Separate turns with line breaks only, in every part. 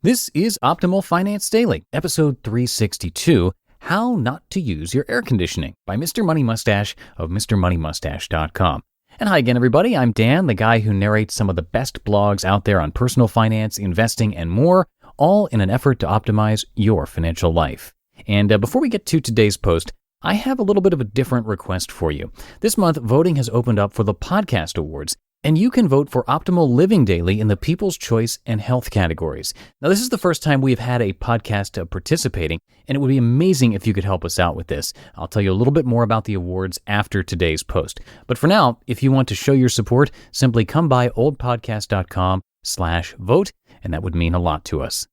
This is Optimal Finance Daily, episode 362, How Not to Use Your Air Conditioning by Mr. Money Mustache of MrMoneyMustache.com. And hi again, everybody. I'm Dan, the guy who narrates some of the best blogs out there on personal finance, investing, and more, all in an effort to optimize your financial life. And before we get to today's post, I have a little bit of a different request for you. This month, voting has opened up for the Podcast Awards, and you can vote for Optimal Living Daily in the People's Choice and Health categories. Now, this is the first time we've had a podcast participating, and it would be amazing if you could help us out with this. I'll tell you a little bit more about the awards after today's post. But for now, if you want to show your support, simply come by oldpodcast.com/vote, and that would mean a lot to us.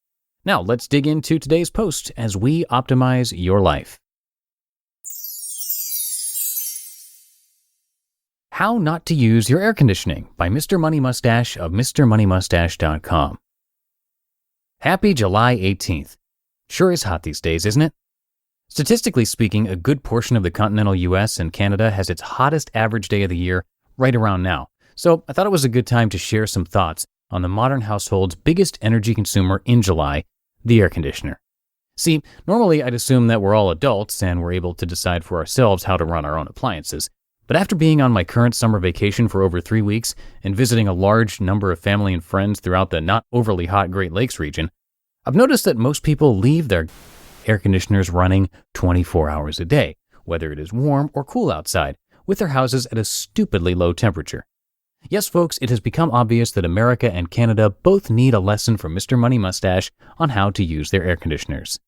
Now, let's dig into today's post as we optimize your life. How Not to Use Your Air Conditioning by Mr. Money Mustache of MrMoneyMustache.com. Happy July 18th. Sure is hot these days, isn't it? Statistically speaking, a good portion of the continental US and Canada has its hottest average day of the year right around now. So I thought it was a good time to share some thoughts on the modern household's biggest energy consumer in July, the air conditioner. See, normally I'd assume that we're all adults and we're able to decide for ourselves how to run our own appliances. But after being on my current summer vacation for over 3 weeks and visiting a large number of family and friends throughout the not overly hot Great Lakes region, I've noticed that most people leave their air conditioners running 24 hours a day, whether it is warm or cool outside, with their houses at a stupidly low temperature. Yes, folks, it has become obvious that America and Canada both need a lesson from Mr. Money Mustache on how to use their air conditioners.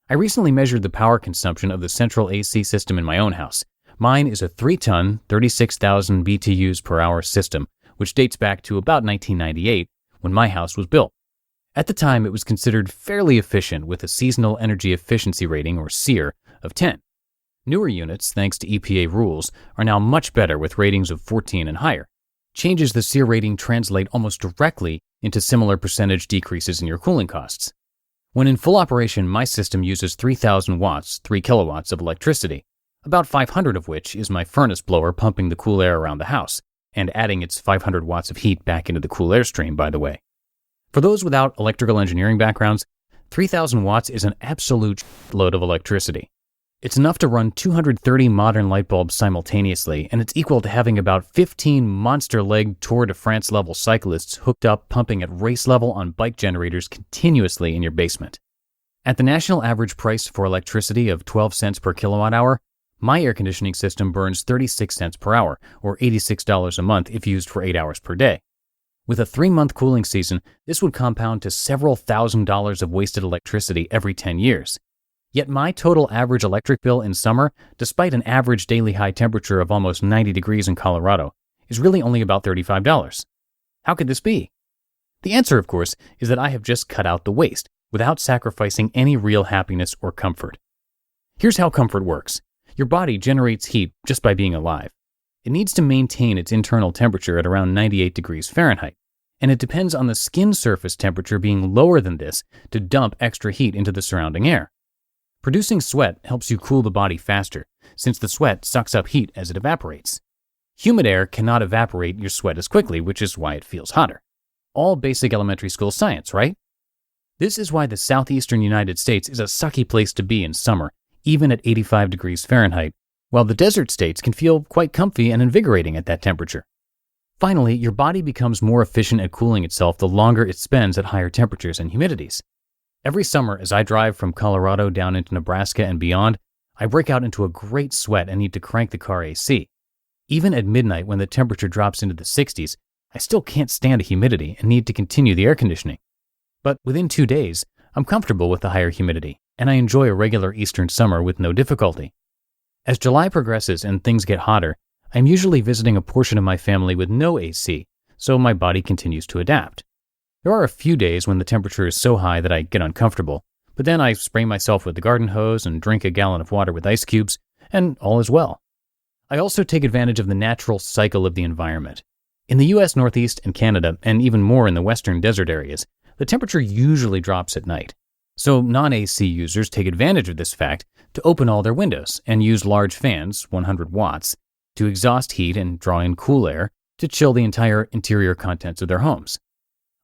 I recently measured the power consumption of the central AC system in my own house. Mine is a 3-ton, 36,000 BTUs per hour system, which dates back to about 1998, when my house was built. At the time, it was considered fairly efficient with a seasonal energy efficiency rating, or SEER, of 10. Newer units, thanks to EPA rules, are now much better with ratings of 14 and higher. Changes the SEER rating translate almost directly into similar percentage decreases in your cooling costs. When in full operation, my system uses 3,000 watts, 3 kilowatts of electricity, about 500 of which is my furnace blower pumping the cool air around the house, and adding its 500 watts of heat back into the cool air stream, by the way. For those without electrical engineering backgrounds, 3,000 watts is an absolute load of electricity. It's enough to run 230 modern light bulbs simultaneously, and it's equal to having about 15 monster-legged Tour de France level cyclists hooked up pumping at race level on bike generators continuously in your basement. At the national average price for electricity of 12 cents per kilowatt hour, my air conditioning system burns 36 cents per hour, or $86 a month if used for 8 hours per day. With a 3-month cooling season, this would compound to several $1,000s of wasted electricity every 10 years. Yet my total average electric bill in summer, despite an average daily high temperature of almost 90 degrees in Colorado, is really only about $35. How could this be? The answer, of course, is that I have just cut out the waste without sacrificing any real happiness or comfort. Here's how comfort works. Your body generates heat just by being alive. It needs to maintain its internal temperature at around 98 degrees Fahrenheit, and it depends on the skin surface temperature being lower than this to dump extra heat into the surrounding air. Producing sweat helps you cool the body faster, since the sweat sucks up heat as it evaporates. Humid air cannot evaporate your sweat as quickly, which is why it feels hotter. All basic elementary school science, right? This is why the southeastern United States is a sucky place to be in summer, even at 85 degrees Fahrenheit, while the desert states can feel quite comfy and invigorating at that temperature. Finally, your body becomes more efficient at cooling itself the longer it spends at higher temperatures and humidities. Every summer, as I drive from Colorado down into Nebraska and beyond, I break out into a great sweat and need to crank the car AC. Even at midnight, when the temperature drops into the 60s, I still can't stand the humidity and need to continue the air conditioning. But within 2 days, I'm comfortable with the higher humidity, and I enjoy a regular eastern summer with no difficulty. As July progresses and things get hotter, I'm usually visiting a portion of my family with no AC, so my body continues to adapt. There are a few days when the temperature is so high that I get uncomfortable, but then I spray myself with the garden hose and drink a gallon of water with ice cubes, and all is well. I also take advantage of the natural cycle of the environment. In the US Northeast and Canada, and even more in the western desert areas, the temperature usually drops at night. So non-AC users take advantage of this fact to open all their windows and use large fans, 100 watts, to exhaust heat and draw in cool air to chill the entire interior contents of their homes.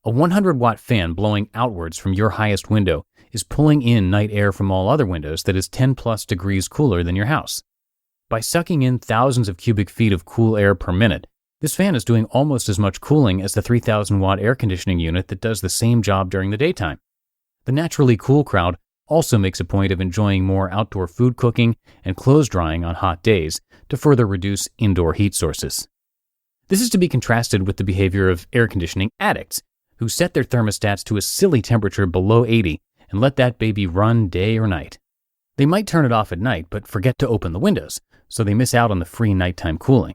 A 100-watt fan blowing outwards from your highest window is pulling in night air from all other windows that is 10+ degrees cooler than your house. By sucking in thousands of cubic feet of cool air per minute, this fan is doing almost as much cooling as the 3,000-watt air conditioning unit that does the same job during the daytime. The naturally cool crowd also makes a point of enjoying more outdoor food cooking and clothes drying on hot days to further reduce indoor heat sources. This is to be contrasted with the behavior of air conditioning addicts, who set their thermostats to a silly temperature below 80 and let that baby run day or night. They might turn it off at night, but forget to open the windows, so they miss out on the free nighttime cooling.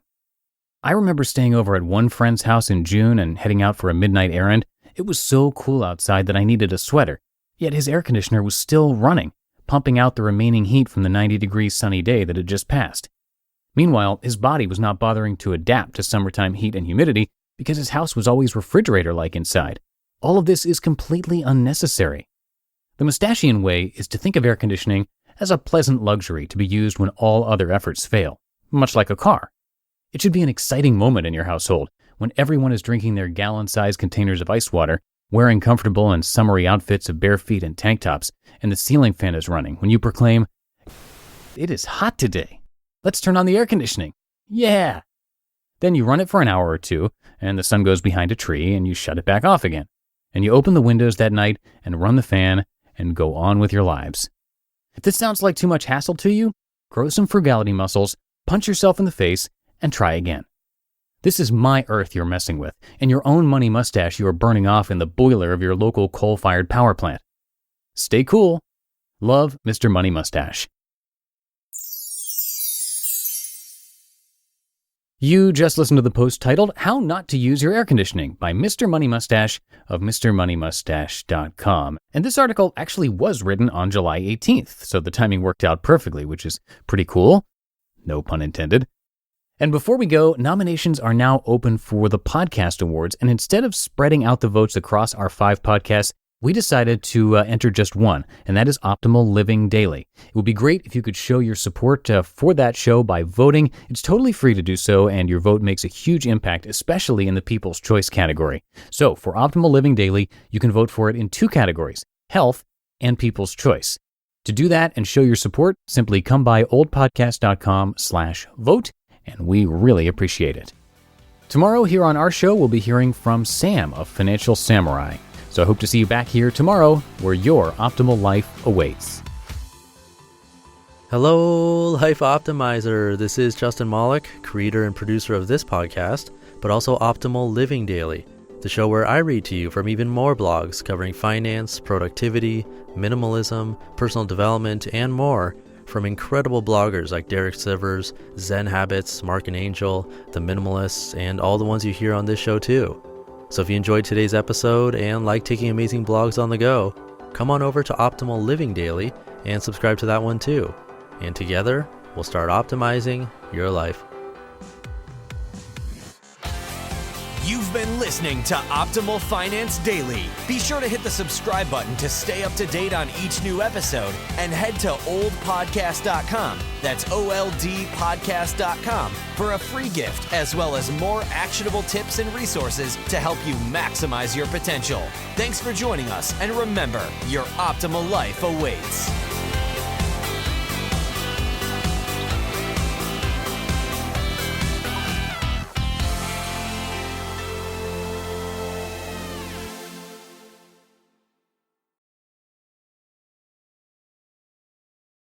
I remember staying over at one friend's house in June and heading out for a midnight errand. It was so cool outside that I needed a sweater, yet his air conditioner was still running, pumping out the remaining heat from the 90-degree sunny day that had just passed. Meanwhile, his body was not bothering to adapt to summertime heat and humidity because his house was always refrigerator-like inside. All of this is completely unnecessary. The Mustachian way is to think of air conditioning as a pleasant luxury to be used when all other efforts fail, much like a car. It should be an exciting moment in your household when everyone is drinking their gallon-sized containers of ice water, wearing comfortable and summery outfits of bare feet and tank tops, and the ceiling fan is running when you proclaim, "It is hot today. Let's turn on the air conditioning. Yeah!" Then you run it for an hour or two, and the sun goes behind a tree, and you shut it back off again. And you open the windows that night and run the fan and go on with your lives. If this sounds like too much hassle to you, grow some frugality muscles, punch yourself in the face, and try again. This is my earth you're messing with, and your own money mustache you are burning off in the boiler of your local coal-fired power plant. Stay cool. Love, Mr. Money Mustache. You just listened to the post titled How Not to Use Your Air Conditioning by Mr. Money Mustache of MrMoneyMustache.com. And this article actually was written on July 18th, so the timing worked out perfectly, which is pretty cool. No pun intended. And before we go, nominations are now open for the Podcast Awards, and instead of spreading out the votes across our 5 podcasts, we decided to enter just one, and that is Optimal Living Daily. It would be great if you could show your support for that show by voting. It's totally free to do so, and your vote makes a huge impact, especially in the People's Choice category. So for Optimal Living Daily, you can vote for it in 2 categories, Health and People's Choice. To do that and show your support, simply come by oldpodcast.com/vote, and we really appreciate it. Tomorrow here on our show, we'll be hearing from Sam of Financial Samurai. So I hope to see you back here tomorrow where your optimal life awaits.
Hello, Life Optimizer. This is Justin Malik, creator and producer of this podcast, but also Optimal Living Daily, the show where I read to you from even more blogs covering finance, productivity, minimalism, personal development, and more from incredible bloggers like Derek Sivers, Zen Habits, Mark and Angel, The Minimalists, and all the ones you hear on this show too. So if you enjoyed today's episode and like taking amazing blogs on the go, come on over to Optimal Living Daily and subscribe to that one too. And together, we'll start optimizing your life.
You've been listening to Optimal Finance Daily. Be sure to hit the subscribe button to stay up to date on each new episode and head to oldpodcast.com. That's OLDpodcast.com for a free gift as well as more actionable tips and resources to help you maximize your potential. Thanks for joining us, and remember, your optimal life awaits.